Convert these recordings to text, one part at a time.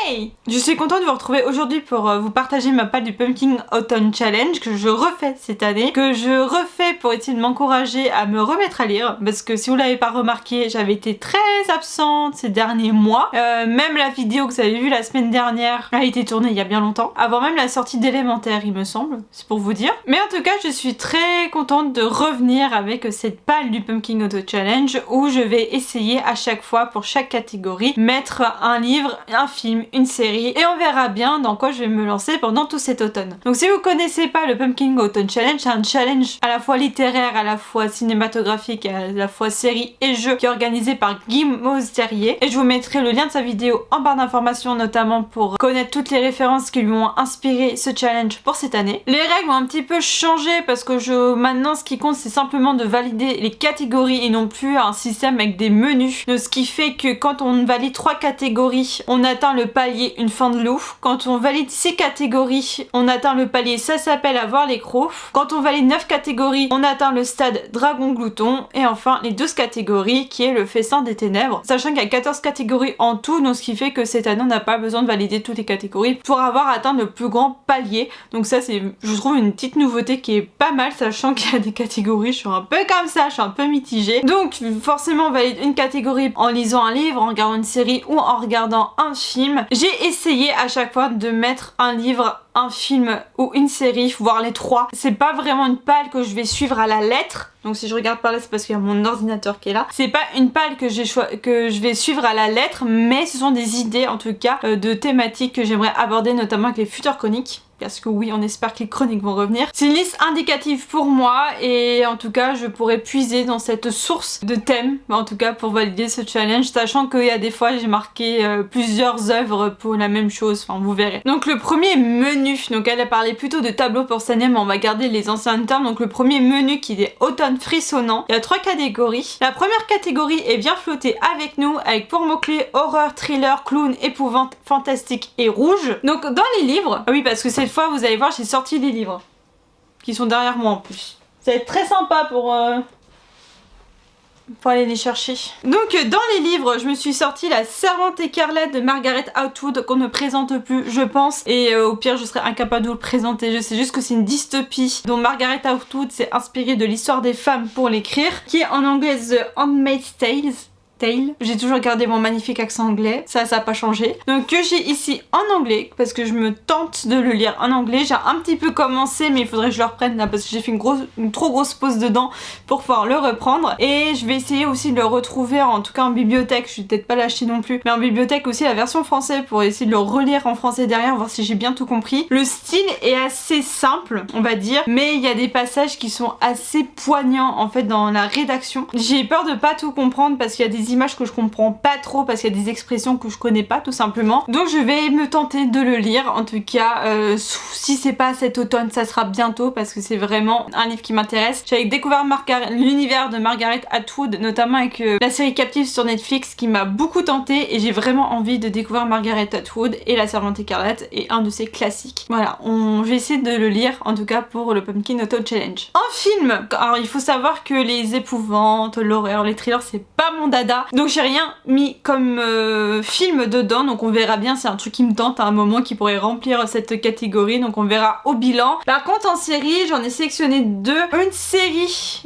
Hey! Je suis contente de vous retrouver aujourd'hui pour vous partager ma palle du Pumpkin Autumn Challenge que je refais cette année, que je refais pour essayer de m'encourager à me remettre à lire, parce que si vous l'avez pas remarqué, j'avais été très absente ces derniers mois. Même la vidéo que vous avez vue la semaine dernière a été tournée il y a bien longtemps, avant même la sortie d'Élémentaire il me semble, c'est pour vous dire. Mais en tout cas je suis très contente de revenir avec cette palle du Pumpkin Autumn Challenge où je vais essayer à chaque fois pour chaque catégorie mettre un livre, un film, une série et on verra bien dans quoi je vais me lancer pendant tout cet automne. Donc si vous connaissez pas le Pumpkin Autumn Challenge, c'est un challenge à la fois littéraire, à la fois cinématographique, à la fois série et jeu qui est organisé par Guy Mausterrier et je vous mettrai le lien de sa vidéo en barre d'informations notamment pour connaître toutes les références qui lui ont inspiré ce challenge pour cette année. Les règles ont un petit peu changé parce que maintenant ce qui compte c'est simplement de valider les catégories et non plus un système avec des menus. Donc, ce qui fait que quand on valide 3 catégories, on atteint le palier une fin de loup. Quand on valide 6 catégories, on atteint le palier ça s'appelle avoir les crocs. Quand on valide 9 catégories, on atteint le stade dragon glouton. Et enfin les 12 catégories qui est le festin des ténèbres. Sachant qu'il y a 14 catégories en tout, donc ce qui fait que cette année on n'a pas besoin de valider toutes les catégories pour avoir atteint le plus grand palier. Donc ça c'est, je trouve, une petite nouveauté qui est pas mal, sachant qu'il y a des catégories, je suis un peu comme ça, je suis un peu mitigée. Donc forcément on valide une catégorie en lisant un livre, en regardant une série ou en regardant un film. J'ai essayé à chaque fois de mettre un livre, un film ou une série, voire les trois. C'est pas vraiment une palle que je vais suivre à la lettre. Donc si je regarde par là c'est parce qu'il y a mon ordinateur qui est là. C'est pas une palle que je vais suivre à la lettre, mais ce sont des idées en tout cas de thématiques que j'aimerais aborder notamment avec les futures chroniques. Parce que oui, on espère que les chroniques vont revenir. C'est une liste indicative pour moi et en tout cas je pourrais puiser dans cette source de thèmes, en tout cas pour valider ce challenge, sachant qu'il y a des fois j'ai marqué plusieurs œuvres pour la même chose, enfin vous verrez. Donc le premier menu, donc elle a parlé plutôt de tableau pour cette année mais on va garder les anciens termes. Donc le premier menu qui est automne frissonnant, il y a 3 catégories. La première catégorie est bien flottée avec nous avec pour mots-clés horreur, thriller, clown, épouvante, fantastique et rouge. Donc dans les livres, ah oui parce que cette fois vous allez voir j'ai sorti des livres qui sont derrière moi en plus. Ça va être très sympa pour aller les chercher. Donc dans les livres je me suis sorti La Servante écarlate de Margaret Atwood qu'on ne présente plus je pense et au pire je serais incapable de vous le présenter. Je sais juste que c'est une dystopie dont Margaret Atwood s'est inspirée de l'histoire des femmes pour l'écrire, qui est en anglais The Handmaid's Tale. J'ai toujours gardé mon magnifique accent anglais, ça a pas changé. Donc que j'ai ici en anglais parce que je me tente de le lire en anglais. J'ai un petit peu commencé mais il faudrait que je le reprenne là parce que j'ai fait une trop grosse pause dedans pour pouvoir le reprendre. Et je vais essayer aussi de le retrouver en tout cas en bibliothèque, je vais peut-être pas l'acheter non plus, mais en bibliothèque aussi la version française pour essayer de le relire en français derrière, voir si j'ai bien tout compris. Le style est assez simple on va dire, mais il y a des passages qui sont assez poignants en fait dans la rédaction. J'ai peur de pas tout comprendre parce qu'il y a des images que je comprends pas trop parce qu'il y a des expressions que je connais pas tout simplement. Donc je vais me tenter de le lire en tout cas. Si c'est pas cet automne ça sera bientôt parce que c'est vraiment un livre qui m'intéresse. J'avais découvert l'univers de Margaret Atwood notamment avec la série Captive sur Netflix qui m'a beaucoup tenté et j'ai vraiment envie de découvrir Margaret Atwood et La Servante écarlate est un de ses classiques. Voilà, je vais essayer de le lire en tout cas pour le Pumpkin Autumn Challenge. En film, alors il faut savoir que les épouvantes, l'horreur, les thrillers c'est pas mon dada. Donc j'ai rien mis comme film dedans, donc on verra bien, c'est un truc qui me tente à un moment qui pourrait remplir cette catégorie, donc on verra au bilan. Par contre en série, j'en ai sélectionné 2. Une série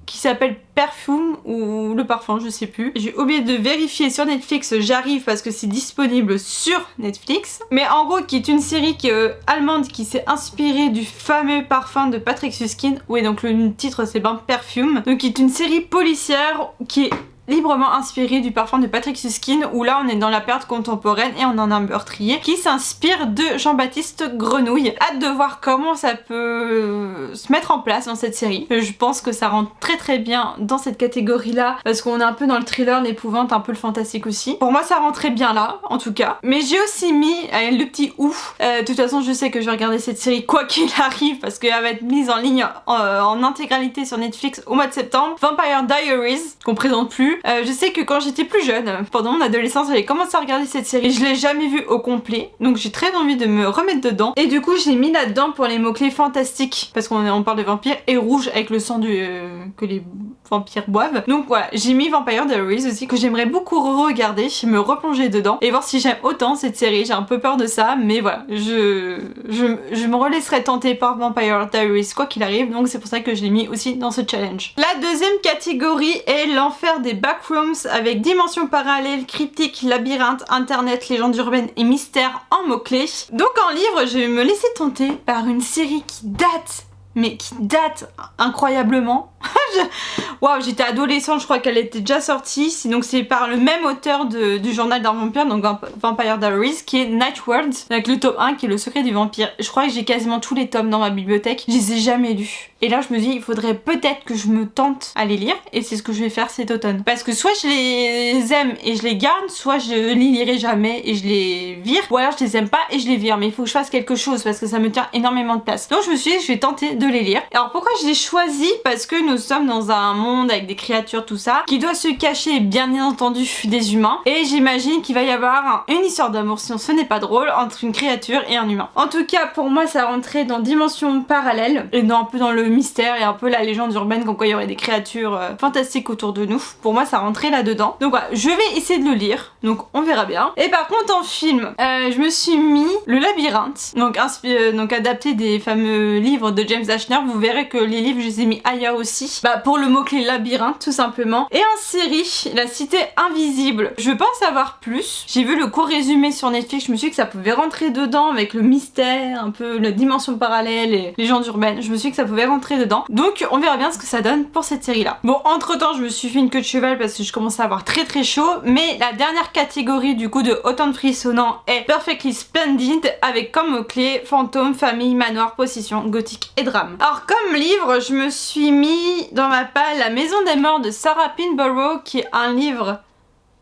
qui s'appelle Perfume ou Le Parfum, je sais plus. J'ai oublié de vérifier sur Netflix, j'arrive parce que c'est disponible sur Netflix. Mais en gros qui est une série qui est allemande qui s'est inspirée du fameux parfum de Patrick Süskind. Oui donc le titre c'est bien Perfume. Donc qui est une série policière qui est librement inspiré du parfum de Patrick Süskind où là on est dans la période contemporaine et on en a un meurtrier qui s'inspire de Jean-Baptiste Grenouille. Hâte de voir comment ça peut se mettre en place dans cette série. Je pense que ça rentre très très bien dans cette catégorie là parce qu'on est un peu dans le thriller, l'épouvante, un peu le fantastique aussi. Pour moi ça rentrait bien là en tout cas. Mais j'ai aussi mis le petit ouf. De toute façon je sais que je vais regarder cette série quoi qu'il arrive parce qu'elle va être mise en ligne en intégralité sur Netflix au mois de septembre. Vampire Diaries qu'on présente plus. Je sais que quand j'étais plus jeune, pendant mon adolescence, j'avais commencé à regarder cette série. Je l'ai jamais vue au complet, donc j'ai très envie de me remettre dedans. Et du coup, j'ai mis là-dedans pour les mots-clés fantastiques, parce qu'on parle de vampires, et rouge avec le sang que les vampires boivent. Donc voilà, j'ai mis Vampire Diaries aussi que j'aimerais beaucoup regarder, me replonger dedans et voir si j'aime autant cette série. J'ai un peu peur de ça, mais voilà, je me relaisserai tenter par Vampire Diaries quoi qu'il arrive, donc c'est pour ça que je l'ai mis aussi dans ce challenge. La deuxième catégorie est l'enfer des backrooms avec dimensions parallèles, cryptiques, labyrinthe, internet, légendes urbaines et mystères en mots-clés. Donc en livre, je vais me laisser tenter par une série qui date, mais qui date incroyablement. Waouh, j'étais adolescente, je crois qu'elle était déjà sortie. Donc c'est par le même auteur du journal d'un vampire, donc Vampire Diaries, qui est Night World, avec le tome 1 qui est le secret du vampire. Je crois que j'ai quasiment tous les tomes dans ma bibliothèque, je les ai jamais lus. Et là je me dis, il faudrait peut-être que je me tente à les lire, et c'est ce que je vais faire cet automne. Parce que soit je les aime et je les garde, soit je les lirai jamais et je les vire, ou alors je les aime pas et je les vire. Mais il faut que je fasse quelque chose parce que ça me tient énormément de place. Donc je me suis dit, je vais tenter de les lire. Alors pourquoi je les choisis? Parce que nous sommes dans un monde avec des créatures, tout ça, qui doit se cacher bien entendu des humains. Et j'imagine qu'il va y avoir une histoire d'amour, sinon ce n'est pas drôle, entre une créature et un humain. En tout cas, pour moi, ça rentrait dans dimension parallèle et un peu dans le mystère et un peu la légende urbaine comme quoi il y aurait des créatures fantastiques autour de nous. Pour moi, ça rentrait là-dedans. Donc voilà, je vais essayer de le lire, donc on verra bien. Et par contre, en film, je me suis mis Le Labyrinthe, donc adapté des fameux livres de James Dashner. Vous verrez que les livres, je les ai mis ailleurs aussi. Pour le mot-clé labyrinthe, tout simplement. Et en série, La Cité Invisible. Je veux pas en savoir plus. J'ai vu le court résumé sur Netflix, je me suis dit que ça pouvait rentrer dedans avec le mystère, un peu la dimension parallèle et légendes urbaines. Je me suis dit que ça pouvait rentrer dedans. Donc on verra bien ce que ça donne pour cette série-là. Bon, entre-temps, je me suis fait une queue de cheval parce que je commençais à avoir très très chaud. Mais la dernière catégorie du coup de Automne frissonnant est Perfectly Splendid avec comme mot-clé fantôme, famille, manoir, possession, gothique et drame. Alors comme livre, je me suis mis dans ma palle La Maison des Morts de Sarah Pinborough, qui est un livre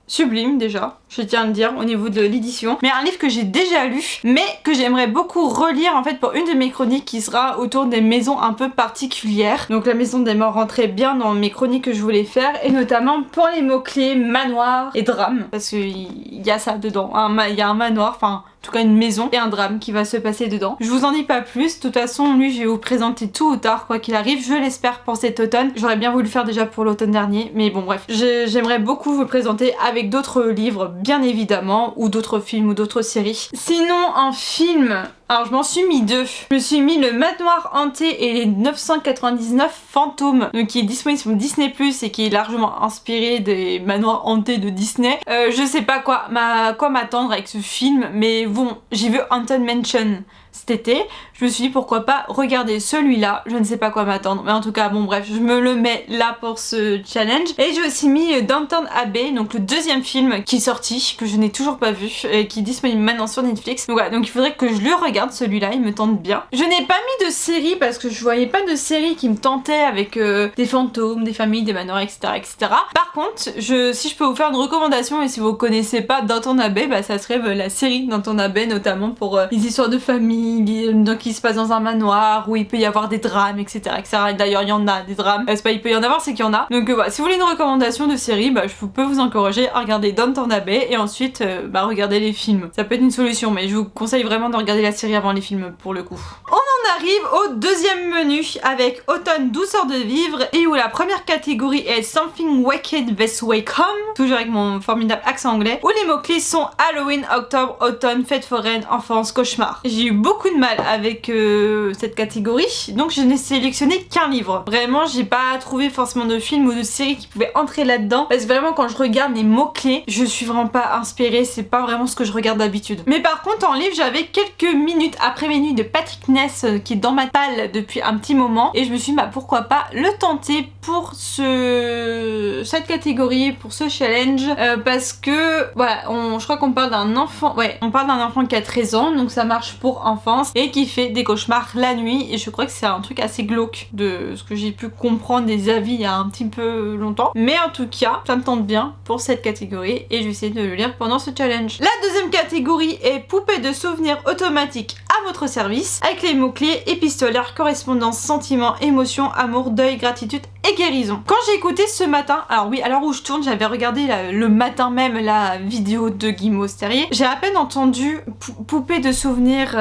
sublime déjà, je tiens à le dire au niveau de l'édition, mais un livre que j'ai déjà lu, mais que j'aimerais beaucoup relire en fait pour une de mes chroniques qui sera autour des maisons un peu particulières. Donc La Maison des Morts rentrait bien dans mes chroniques que je voulais faire, et notamment pour les mots-clés manoir et drame, parce qu'il y a ça dedans, il y a un manoir, enfin en tout cas une maison et un drame qui va se passer dedans. Je vous en dis pas plus, de toute façon lui je vais vous présenter tout ou tard quoi qu'il arrive, je l'espère pour cet automne. J'aurais bien voulu le faire déjà pour l'automne dernier, mais bon bref, j'aimerais beaucoup vous le présenter avec d'autres livres bien évidemment, ou d'autres films ou d'autres séries. Sinon en film, alors je m'en suis mis deux. Je me suis mis Le Manoir Hanté et les 999 fantômes, donc qui est disponible sur Disney+ et qui est largement inspiré des manoirs hantés de Disney. Je sais pas quoi m'attendre avec ce film, mais bon, j'ai vu Haunted Mansion cet été, je me suis dit pourquoi pas regarder celui-là, je ne sais pas quoi m'attendre, mais en tout cas bon bref, je me le mets là pour ce challenge. Et j'ai aussi mis Downton Abbey, donc le deuxième film qui est sorti, que je n'ai toujours pas vu, et qui est disponible maintenant sur Netflix. Donc voilà, donc il faudrait que je le regarde celui-là, il me tente bien. Je n'ai pas mis de série parce que je voyais pas de série qui me tentait avec des fantômes, des familles, des manoirs, etc. etc. Par contre, si je peux vous faire une recommandation, et si vous connaissez pas Downton Abbey, ça serait la série Downton Abbey, notamment pour les histoires de famille, donc qui se passe dans un manoir où il peut y avoir des drames, etc. etc. Et d'ailleurs il y en a des drames, c'est pas il peut y en avoir, c'est qu'il y en a. Donc voilà, si vous voulez une recommandation de série, je peux vous encourager à regarder Downton Abbey et ensuite regarder les films. Ça peut être une solution, mais je vous conseille vraiment de regarder la série avant les films pour le coup. On arrive au deuxième menu avec Automne douceur de vivre, et où la première catégorie est Something Wicked This Way Come, toujours avec mon formidable accent anglais, où les mots-clés sont Halloween, octobre, automne, fête foraine, enfance, cauchemar. J'ai eu beaucoup de mal avec cette catégorie, donc je n'ai sélectionné qu'un livre. Vraiment, j'ai pas trouvé forcément de film ou de série qui pouvait entrer là-dedans, parce que vraiment quand je regarde les mots-clés, je suis vraiment pas inspirée, c'est pas vraiment ce que je regarde d'habitude. Mais par contre en livre, j'avais quelques minutes après mes nuits de Patrick Ness qui est dans ma palle depuis un petit moment, et je me suis dit pourquoi pas le tenter pour cette catégorie, pour ce challenge, parce que voilà, je crois qu'on parle d'un enfant, on parle d'un enfant qui a 13 ans, donc ça marche pour enfance, et qui fait des cauchemars la nuit, et je crois que c'est un truc assez glauque de ce que j'ai pu comprendre des avis il y a un petit peu longtemps, mais en tout cas ça me tente bien pour cette catégorie et je vais essayer de le lire pendant ce challenge. La deuxième catégorie est Poupée de souvenirs automatique à votre service, avec les mots-clés épistolaire, correspondance, sentiment, émotion, amour, deuil, gratitude et guérison. Quand j'ai écouté ce matin, alors oui, à l'heure où je tourne, j'avais regardé le matin même la vidéo de Guimauve Terrier, j'ai à peine entendu poupée de souvenirs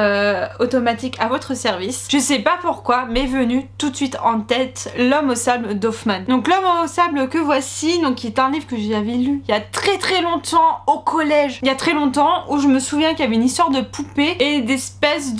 automatique à votre service. Je sais pas pourquoi, m'est venu tout de suite en tête L'homme au sable d'Hoffmann. Donc L'homme au sable que voici, donc qui est un livre que j'avais lu il y a très longtemps au collège, il y a très longtemps, où je me souviens qu'il y avait une histoire de poupée et d'espèces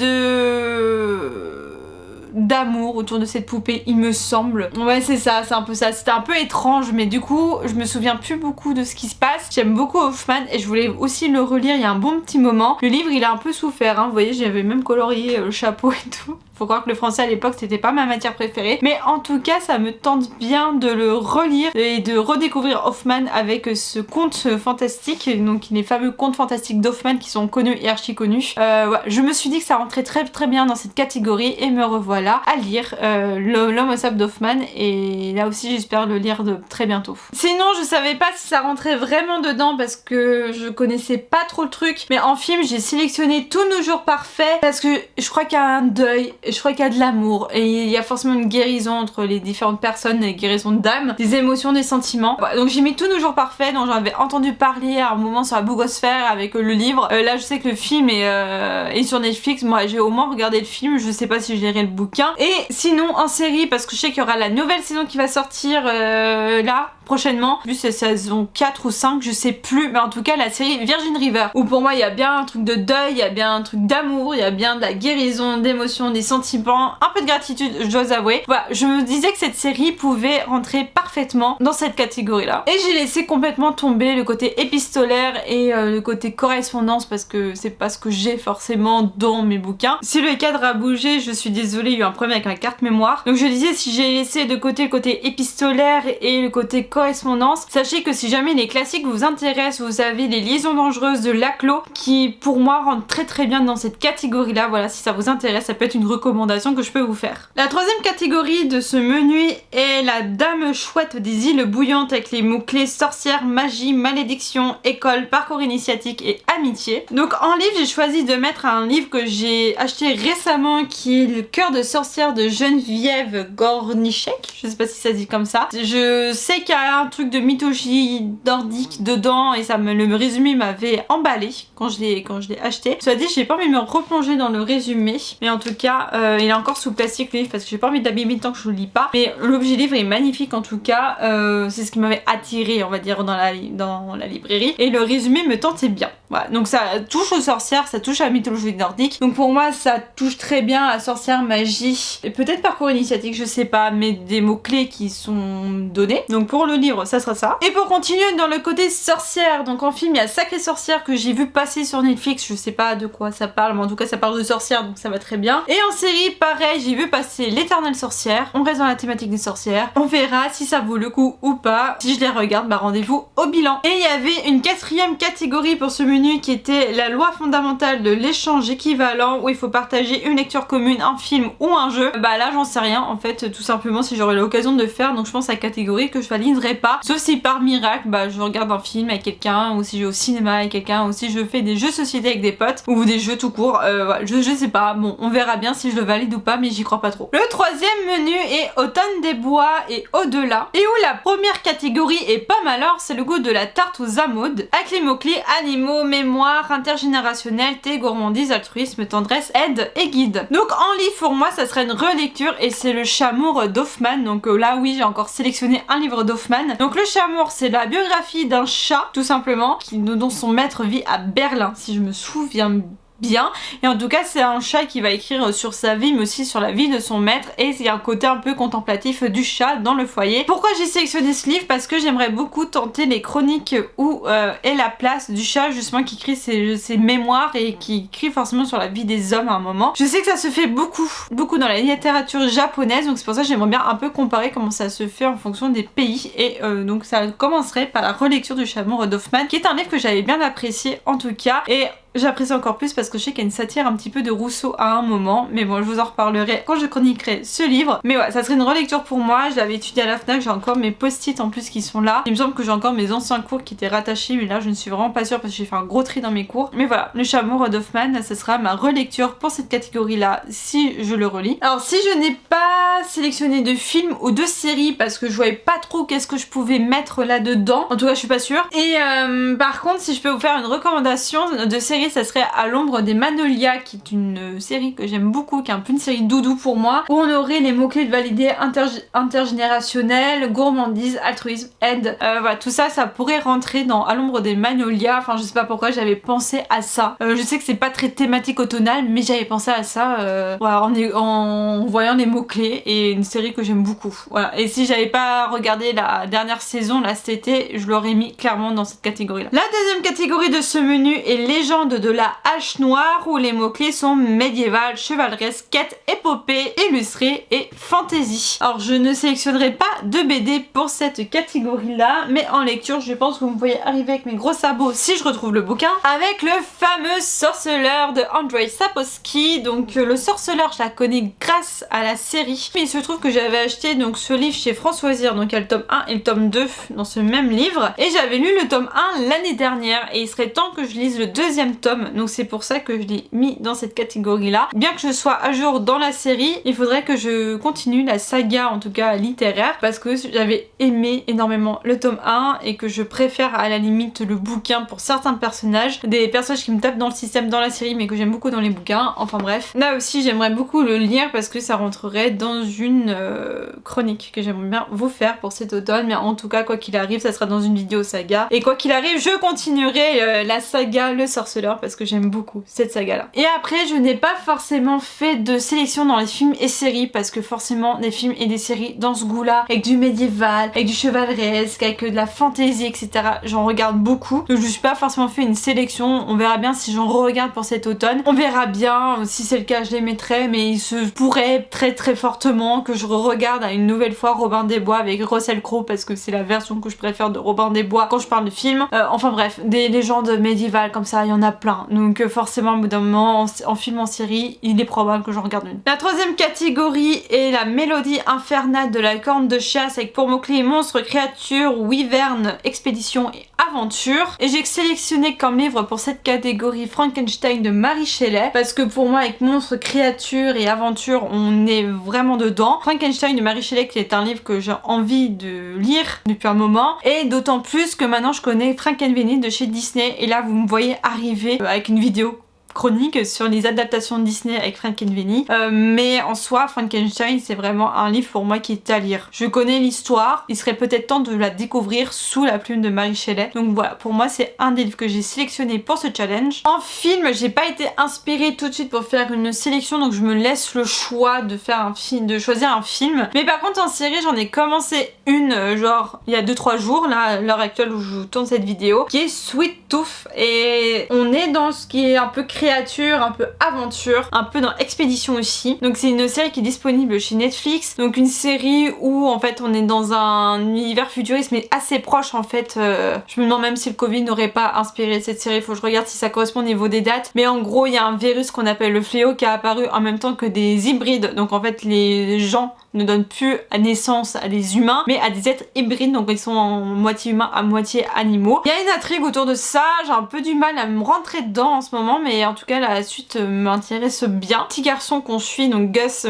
d'amour autour de cette poupée, il me semble. Ouais, c'est ça, c'est un peu ça. C'était un peu étrange, mais du coup, je me souviens plus beaucoup de ce qui se passe. J'aime beaucoup Hoffmann et je voulais aussi le relire il y a un bon petit moment. Le livre, il a un peu souffert, hein. Vous voyez, j'avais même colorié le chapeau et tout. Faut croire que le français à l'époque c'était pas ma matière préférée, mais en tout cas ça me tente bien de le relire et de redécouvrir Hoffmann avec ce conte fantastique, donc les fameux contes fantastiques d'Hoffmann qui sont connus et archi connus. Ouais, je me suis dit que ça rentrait très bien dans cette catégorie et me revoilà à lire L'homme au sable d'Hoffmann, et là aussi j'espère le lire de très bientôt. Sinon je savais pas si ça rentrait vraiment dedans parce que je connaissais pas trop le truc, mais en film j'ai sélectionné Tous nos jours parfaits parce que je crois qu'il y a un deuil, je crois qu'il y a de l'amour et il y a forcément une guérison entre les différentes personnes, des guérisons d'âme, des émotions, des sentiments. Voilà, donc j'ai mis Tous nos jours parfaits, dont j'avais entendu parler à un moment sur la Bougosphère avec le livre. Là je sais que le film est sur Netflix, moi j'ai au moins regardé le film, je sais pas si je lirai le bouquin. Et sinon en série, parce que je sais qu'il y aura la nouvelle saison qui va sortir là prochainement, plus c'est saison 4 ou 5, je sais plus, mais en tout cas la série Virgin River, où pour moi il y a bien un truc de deuil, il y a bien un truc d'amour, il y a bien de la guérison, d'émotions, des sentiments, un peu de gratitude, je dois avouer. Voilà, je me disais que cette série pouvait rentrer parfaitement dans cette catégorie là. Et j'ai laissé complètement tomber le côté épistolaire et le côté correspondance parce que c'est pas ce que j'ai forcément dans mes bouquins. Si le cadre a bougé, je suis désolée, il y a eu un problème avec ma carte mémoire. Donc je disais, si j'ai laissé de côté le côté épistolaire et le côté correspondance, sachez que si jamais les classiques vous intéressent, vous avez les liaisons dangereuses de Laclos qui pour moi rentrent très bien dans cette catégorie là. Voilà, si ça vous intéresse, ça peut être une recommandation que je peux vous faire. La troisième catégorie de ce menu est la dame chouette des îles bouillantes avec les mots-clés sorcière, magie, malédiction, école, parcours initiatique et amitié. Donc en livre, j'ai choisi de mettre un livre que j'ai acheté récemment qui est Le cœur de sorcière de Geneviève Gornichek. Je sais pas si ça se dit comme ça. Je sais qu'il y a un truc de mythologie nordique dedans et le résumé m'avait emballé quand je l'ai acheté. Cela dit, j'ai pas envie de me replonger dans le résumé, mais en tout cas il est encore sous plastique le livre parce que j'ai pas envie d'abîmer tant que je le lis pas, mais l'objet livre est magnifique en tout cas. C'est ce qui m'avait attiré on va dire dans la librairie, et le résumé me tentait bien. Voilà, donc ça touche aux sorcières, ça touche à la mythologie nordique, donc pour moi ça touche très bien à sorcière, magie et peut-être parcours initiatique, je sais pas, mais des mots clés qui sont donnés. Donc pour le livre ça sera ça. Et pour continuer dans le côté sorcière, donc en film il y a Sacrée sorcière que j'ai vu passer sur Netflix, je sais pas de quoi ça parle, mais en tout cas ça parle de sorcière donc ça va très bien. Et en série pareil, j'ai vu passer L'éternelle sorcière, on reste dans la thématique des sorcières, on verra si ça vaut le coup ou pas. Si je les regarde, bah rendez-vous au bilan. Et il y avait une quatrième catégorie pour ce menu qui était la loi fondamentale de l'échange équivalent, où il faut partager une lecture commune, un film ou un jeu. Bah là j'en sais rien en fait, tout simplement si j'aurai l'occasion de le faire, donc je pense à la catégorie que je validerai pas, sauf si par miracle bah je regarde un film avec quelqu'un, ou si je vais au cinéma avec quelqu'un, ou si je fais des jeux de société avec des potes, ou des jeux tout court, voilà, je sais pas, bon on verra bien si je le valide ou pas, mais j'y crois pas trop. Le troisième menu est Automne des bois et au-delà, et où la première catégorie est pas mal, alors c'est le goût de la tarte aux amandes, avec les mots-clés animaux, mémoire, intergénérationnalité, gourmandise, altruisme, tendresse, aide et guide. Donc en livre pour moi ça serait une relecture et c'est Le Chamour d'Hoffmann, donc là oui j'ai encore sélectionné un livre d'Hoffmann. Donc Le Chamour c'est la biographie d'un chat tout simplement, dont son maître vit à Berlin si je me souviens bien, et en tout cas c'est un chat qui va écrire sur sa vie mais aussi sur la vie de son maître, et il y a un côté un peu contemplatif du chat dans le foyer. Pourquoi j'ai sélectionné ce livre? Parce que j'aimerais beaucoup tenter les chroniques où est la place du chat justement qui écrit ses mémoires et qui écrit forcément sur la vie des hommes à un moment. Je sais que ça se fait beaucoup dans la littérature japonaise, donc c'est pour ça que j'aimerais bien un peu comparer comment ça se fait en fonction des pays, et donc ça commencerait par la relecture du Chamour d'Hoffmann qui est un livre que j'avais bien apprécié en tout cas. Et j'apprécie encore plus parce que je sais qu'il y a une satire un petit peu de Rousseau à un moment, mais bon je vous en reparlerai quand je chroniquerai ce livre. Mais ouais, ça serait une relecture pour moi, je l'avais étudié à la FNAC, j'ai encore mes post-it en plus qui sont là. Il me semble que j'ai encore mes anciens cours qui étaient rattachés, mais là je ne suis vraiment pas sûre parce que j'ai fait un gros tri dans mes cours. Mais voilà, Le Chameau Rod Hoffman, ça sera ma relecture pour cette catégorie là si je le relis. Alors si je n'ai pas sélectionné de films ou de séries parce que je voyais pas trop qu'est-ce que je pouvais mettre là dedans, en tout cas je suis pas sûre. Et par contre si je peux vous faire une recommandation de série, ça serait À l'ombre des Magnolias, qui est une série que j'aime beaucoup, qui est un peu une série doudou pour moi, où on aurait les mots-clés de valider intergénérationnel, gourmandise, altruisme, aide, voilà, tout ça, ça pourrait rentrer dans À l'ombre des Magnolias. Enfin je sais pas pourquoi j'avais pensé à ça. Je sais que c'est pas très thématique automnale, mais j'avais pensé à ça voilà, en voyant les mots-clés, et une série que j'aime beaucoup. Voilà. Et si j'avais pas regardé la dernière saison là cet été, je l'aurais mis clairement dans cette catégorie là. La deuxième catégorie de ce menu est Légende de la hache noire, où les mots-clés sont médiéval, chevaleresque, quête, épopée, illustrée et fantasy. Alors je ne sélectionnerai pas de BD pour cette catégorie là, mais en lecture je pense que vous me voyez arriver avec mes gros sabots si je retrouve le bouquin, avec le fameux Sorceleur de Andrzej Sapkowski. Donc le Sorceleur, je la connais grâce à la série, mais il se trouve que j'avais acheté donc ce livre chez Françoisir, donc il y a le tome 1 et le tome 2 dans ce même livre, et j'avais lu le tome 1 l'année dernière, et il serait temps que je lise le deuxième tome, donc c'est pour ça que je l'ai mis dans cette catégorie là. Bien que je sois à jour dans la série, il faudrait que je continue la saga, en tout cas littéraire, parce que j'avais aimé énormément le tome 1 et que je préfère à la limite le bouquin pour certains personnages, des personnages qui me tapent dans le système dans la série mais que j'aime beaucoup dans les bouquins. Enfin bref, là aussi j'aimerais beaucoup le lire parce que ça rentrerait dans une chronique que j'aimerais bien vous faire pour cet automne, mais en tout cas quoi qu'il arrive ça sera dans une vidéo saga, et quoi qu'il arrive je continuerai la saga Le Sorceleur parce que j'aime beaucoup cette saga là. Et après je n'ai pas forcément fait de sélection dans les films et séries parce que forcément des films et des séries dans ce goût là, avec du médiéval, avec du chevaleresque, avec de la fantasy etc, j'en regarde beaucoup, donc je ne suis pas forcément fait une sélection. On verra bien si j'en regarde pour cet automne, on verra bien, si c'est le cas je les mettrai, mais il se pourrait très fortement que je regarde à une nouvelle fois Robin des Bois avec Russell Crowe parce que c'est la version que je préfère de Robin des Bois quand je parle de film. Enfin bref, des légendes médiévales comme ça il y en a plein, donc forcément au bout d'un moment en film, en série, il est probable que j'en regarde une. La troisième catégorie est la mélodie infernale de la corne de chasse, avec pour mots-clés monstres, créatures, wyvern, expédition et aventure. Et j'ai sélectionné comme livre pour cette catégorie Frankenstein de Mary Shelley parce que pour moi avec monstres, créatures et aventure on est vraiment dedans. Frankenstein de Mary Shelley qui est un livre que j'ai envie de lire depuis un moment, et d'autant plus que maintenant je connais Frankenweenie de chez Disney, et là vous me voyez arriver avec une vidéo chronique sur les adaptations de Disney avec Frankenweenie, mais en soi Frankenstein c'est vraiment un livre pour moi qui est à lire. Je connais l'histoire, il serait peut-être temps de la découvrir sous la plume de Mary Shelley, donc voilà, pour moi c'est un des livres que j'ai sélectionné pour ce challenge. En film j'ai pas été inspirée tout de suite pour faire une sélection, donc je me laisse le choix de faire un film, de choisir un film, mais par contre en série j'en ai commencé une genre il y a 2-3 jours là à l'heure actuelle où je vous tourne cette vidéo, qui est Sweet Tooth, et on est dans ce qui est un peu créature, un peu aventure, un peu dans expédition aussi. Donc c'est une série qui est disponible chez Netflix, donc une série où en fait on est dans un univers futuriste mais assez proche en fait. Je me demande même si le Covid n'aurait pas inspiré cette série, faut que je regarde si ça correspond au niveau des dates, mais en gros il y a un virus qu'on appelle le fléau qui a apparu en même temps que des hybrides, donc en fait les gens ne donnent plus naissance à des humains mais à des êtres hybrides, donc ils sont en moitié humains à moitié animaux. Il y a une intrigue autour de ça, j'ai un peu du mal à me rentrer dedans en ce moment, mais en tout cas la suite m'intéresse bien. Petit garçon qu'on suit, donc Gus,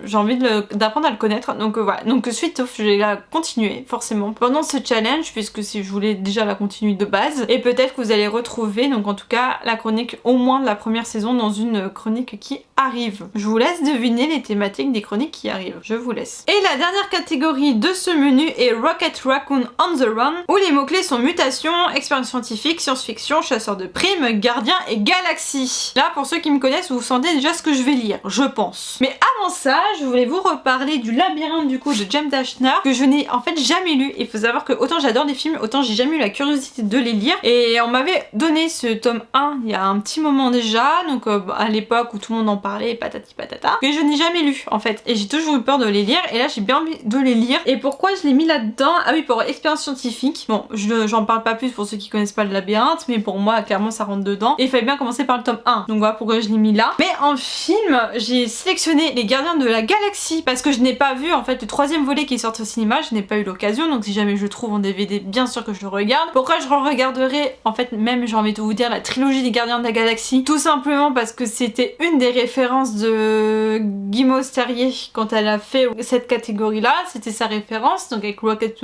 j'ai envie d'apprendre à le connaître, donc voilà, donc Sweet Tooth je vais la continuer forcément pendant ce challenge puisque si je voulais déjà la continuer de base, et peut-être que vous allez retrouver donc en tout cas la chronique au moins de la première saison dans une chronique qui arrive. Je vous laisse deviner les thématiques des chroniques qui arrivent, je vous laisse. Et la dernière catégorie de ce menu est Rocket Raccoon on the Run, où les mots-clés sont mutation, expérience scientifique, science-fiction, chasseur de primes, gardien et galaxie. Là pour ceux qui me connaissent vous sentez déjà ce que je vais lire, je pense. Mais avant ça je voulais vous reparler du Labyrinthe du coup de James Dashner, que je n'ai en fait jamais lu. Il faut savoir que autant j'adore les films, autant j'ai jamais eu la curiosité de les lire, et on m'avait donné ce tome 1 il y a un petit moment déjà, donc à l'époque où tout le monde en parlait, patati patata, que je n'ai jamais lu en fait, et j'ai toujours eu peur de les lire et là j'ai bien envie de les lire. Et pourquoi je l'ai mis là-dedans? Ah oui, pour expérience scientifique. Bon, j'en parle pas plus pour ceux qui connaissent pas le labyrinthe, mais pour moi clairement ça rentre dedans. Et il fallait bien commencer par le tome 1. Donc voilà pourquoi je l'ai mis là. Mais en film, j'ai sélectionné Les Gardiens de la Galaxie parce que je n'ai pas vu en fait le 3e volet qui est sorti au cinéma, je n'ai pas eu l'occasion, donc si jamais je le trouve en DVD, bien sûr que je le regarde. Pourquoi je regarderai en fait même, j'ai envie de vous dire, la trilogie des Gardiens de la Galaxie? Tout simplement parce que c'était une des références de Guimauve Terrier quand elle a fait cette catégorie là, c'était sa référence, donc avec Rocket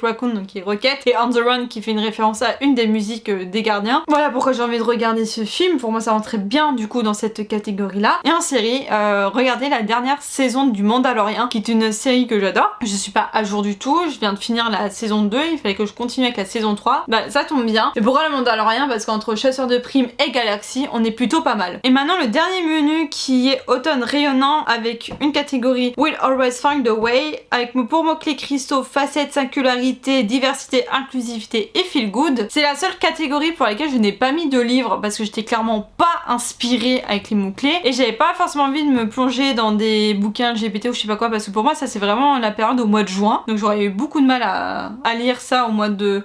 Raccoon, donc qui est Rocket, et On the Run qui fait une référence à une des musiques des Gardiens. Voilà pourquoi j'ai envie de regarder ce film, pour moi ça rentrait bien du coup dans cette catégorie là. Et en série, regardez la dernière saison du Mandalorian, qui est une série que j'adore. Je suis pas à jour du tout, je viens de finir la saison 2, il fallait que je continue avec la saison 3. Bah ça tombe bien. Et pourquoi le Mandalorian? Parce qu'entre Chasseur de Primes et Galaxy, on est plutôt pas mal. Et maintenant le dernier menu qui est Automne rayonnant avec une catégorie Will Always Find a Way, avec pour mots-clés cristaux, facettes, singularité, diversité, inclusivité et feel good. C'est la seule catégorie pour laquelle je n'ai pas mis de livre parce que j'étais clairement pas inspirée avec les mots-clés et j'avais pas forcément envie de me plonger dans des bouquins LGBT ou je sais pas quoi, parce que pour moi ça c'est vraiment la période au mois de juin, donc j'aurais eu beaucoup de mal à lire ça au mois de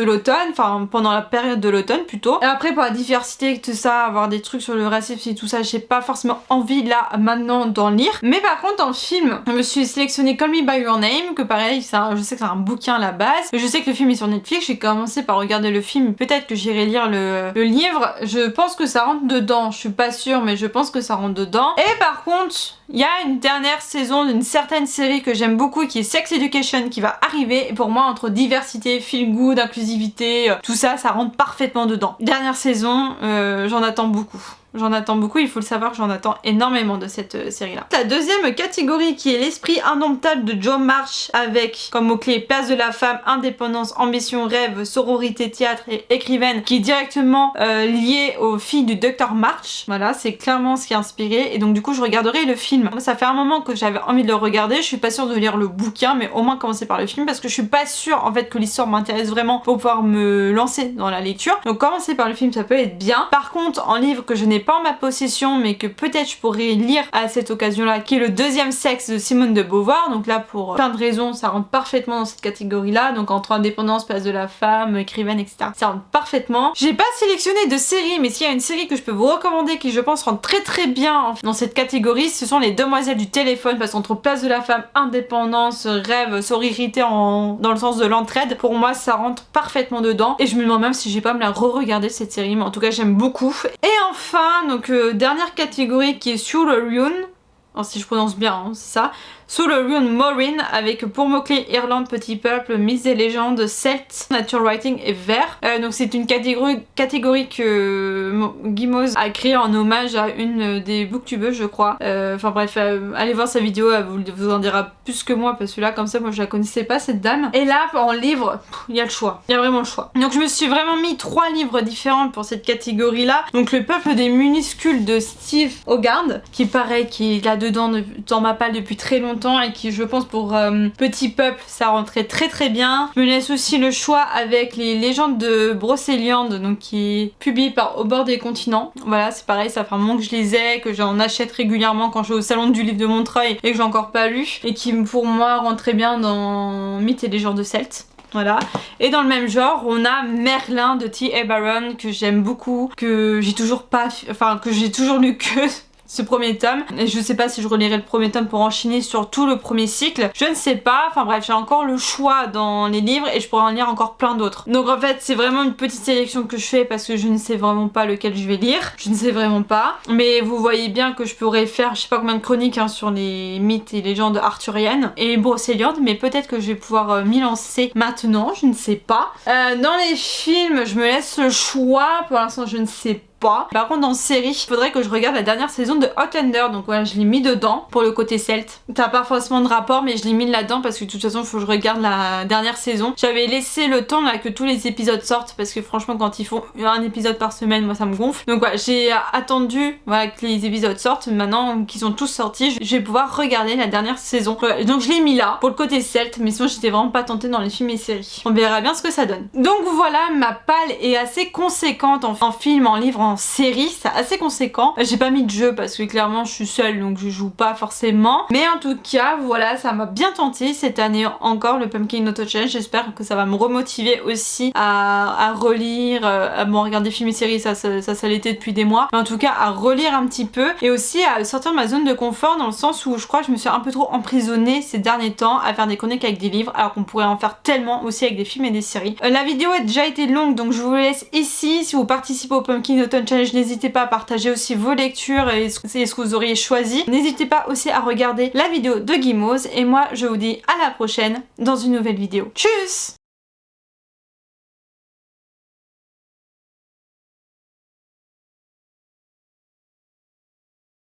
l'automne, enfin pendant la période de l'automne plutôt. Et après pour la diversité, tout ça, avoir des trucs sur le racisme et tout ça, j'ai pas forcément envie là maintenant d'en lire. Mais par contre en film, je me suis sélectionné Call Me By Your Name, que pareil je sais que c'est un bouquin à la base, je sais que le film est sur Netflix, j'ai commencé par regarder le film, peut-être que j'irai lire le livre, je pense que ça rentre dedans, je suis pas sûre mais je pense que ça rentre dedans. Et par contre il y a une dernière saison d'une certaine série que j'aime beaucoup qui est Sex Education qui va arriver, et pour moi entre diversité, feel good, inclusivité, tout ça, ça rentre parfaitement dedans. Dernière saison, j'en attends beaucoup. J'en attends beaucoup, il faut le savoir, j'en attends énormément de cette série-là. La deuxième catégorie qui est L'Esprit Indomptable de Joe March, avec comme mot-clé place de la femme, indépendance, ambition, rêve, sororité, théâtre et écrivaine, qui est directement lié aux filles du Dr March. Voilà, c'est clairement ce qui est inspiré, et donc du coup je regarderai le film. Ça fait un moment que j'avais envie de le regarder, je suis pas sûre de lire le bouquin, mais au moins commencer par le film, parce que je suis pas sûre en fait que l'histoire m'intéresse vraiment pour pouvoir me lancer dans la lecture. Donc commencer par le film ça peut être bien. Par contre en livre que je n'ai pas en ma possession mais que peut-être je pourrais lire à cette occasion là, qui est Le Deuxième Sexe de Simone de Beauvoir, donc là pour plein de raisons ça rentre parfaitement dans cette catégorie là, donc entre indépendance, place de la femme, écrivaine, etc. Ça rentre parfaitement. J'ai pas sélectionné de série, mais s'il y a une série que je peux vous recommander qui je pense rentre très très bien dans cette catégorie, ce sont Les Demoiselles du téléphone, parce qu'entre place de la femme, indépendance, rêve, sororité dans le sens de l'entraide, pour moi ça rentre parfaitement dedans, et je me demande même si j'ai pas à me la re-regarder cette série, mais en tout cas j'aime beaucoup. Et enfin, donc dernière catégorie qui est Sue Lyon, si je prononce bien, hein, c'est ça. Sue Lyon Morin, avec pour mots-clés Irlande, Petit Peuple, Mythes et légendes, Celtes, Nature Writing et Vert. Donc c'est une catégorie que Guimauve a créée en hommage à une des booktubeuses je crois. Enfin bref, allez voir sa vidéo, elle vous en dira plus que moi, parce que là comme ça moi je la connaissais pas cette dame. Et là en livre, il y a le choix, il y a vraiment le choix. Donc je me suis vraiment mis 3 livres différents pour cette catégorie là. Donc Le Peuple des minuscules de Steve Hogarth, qui pareil, qui est là dedans dans ma palle depuis très longtemps, et qui je pense pour Petit Peuple ça rentrait très très bien. Je me laisse aussi le choix avec Les Légendes de Brocéliande, donc qui est publié par Au bord des continents. Voilà, c'est pareil, ça fait un moment que je les ai, que j'en achète régulièrement quand je vais au salon du livre de Montreuil et que j'ai encore pas lu, et qui pour moi rentre très bien dans Mythes et légendes de Celtes. Voilà. Et dans le même genre, on a Merlin de T.A. Barron, que j'aime beaucoup, que j'ai toujours pas, enfin que j'ai toujours lu que ce premier tome, et je sais pas si je relirai le premier tome pour enchaîner sur tout le premier cycle, je ne sais pas. Enfin bref, j'ai encore le choix dans les livres et je pourrais en lire encore plein d'autres. Donc en fait c'est vraiment une petite sélection que je fais parce que je ne sais vraiment pas lequel je vais lire, je ne sais vraiment pas, mais vous voyez bien que je pourrais faire je sais pas combien de chroniques sur les mythes et légendes arthuriennes et Brocéliande, mais peut-être que je vais pouvoir m'y lancer maintenant, je ne sais pas. Dans les films je me laisse le choix, pour l'instant je ne sais pas. Par contre en série, il faudrait que je regarde la dernière saison de Outlander, donc voilà, je l'ai mis dedans pour le côté celte. T'as pas forcément de rapport, mais je l'ai mis là-dedans parce que de toute façon il faut que je regarde la dernière saison. J'avais laissé le temps là que tous les épisodes sortent, parce que franchement quand ils font un épisode par semaine, moi ça me gonfle. Donc voilà, j'ai attendu voilà, que les épisodes sortent. Maintenant qu'ils sont tous sortis, je vais pouvoir regarder la dernière saison. Donc je l'ai mis là pour le côté celte, mais sinon j'étais vraiment pas tentée dans les films et séries. On verra bien ce que ça donne. Donc voilà, ma palle est assez conséquente en film, en livre, en en série, c'est assez conséquent. J'ai pas mis de jeu parce que clairement je suis seule donc je joue pas forcément. Mais en tout cas voilà, ça m'a bien tenté cette année encore le Pumpkin Auto Challenge. J'espère que ça va me remotiver aussi à relire, bon regarder films et séries ça l'était depuis des mois. Mais en tout cas à relire un petit peu et aussi à sortir de ma zone de confort dans le sens où je crois que je me suis un peu trop emprisonnée ces derniers temps à faire des chroniques avec des livres alors qu'on pourrait en faire tellement aussi avec des films et des séries. La vidéo a déjà été longue donc je vous laisse ici. Si vous participez au Pumpkin Autumn Challenge, n'hésitez pas à partager aussi vos lectures et ce que vous auriez choisi. N'hésitez pas aussi à regarder la vidéo de Guimauve et moi je vous dis à la prochaine dans une nouvelle vidéo. Tchuss!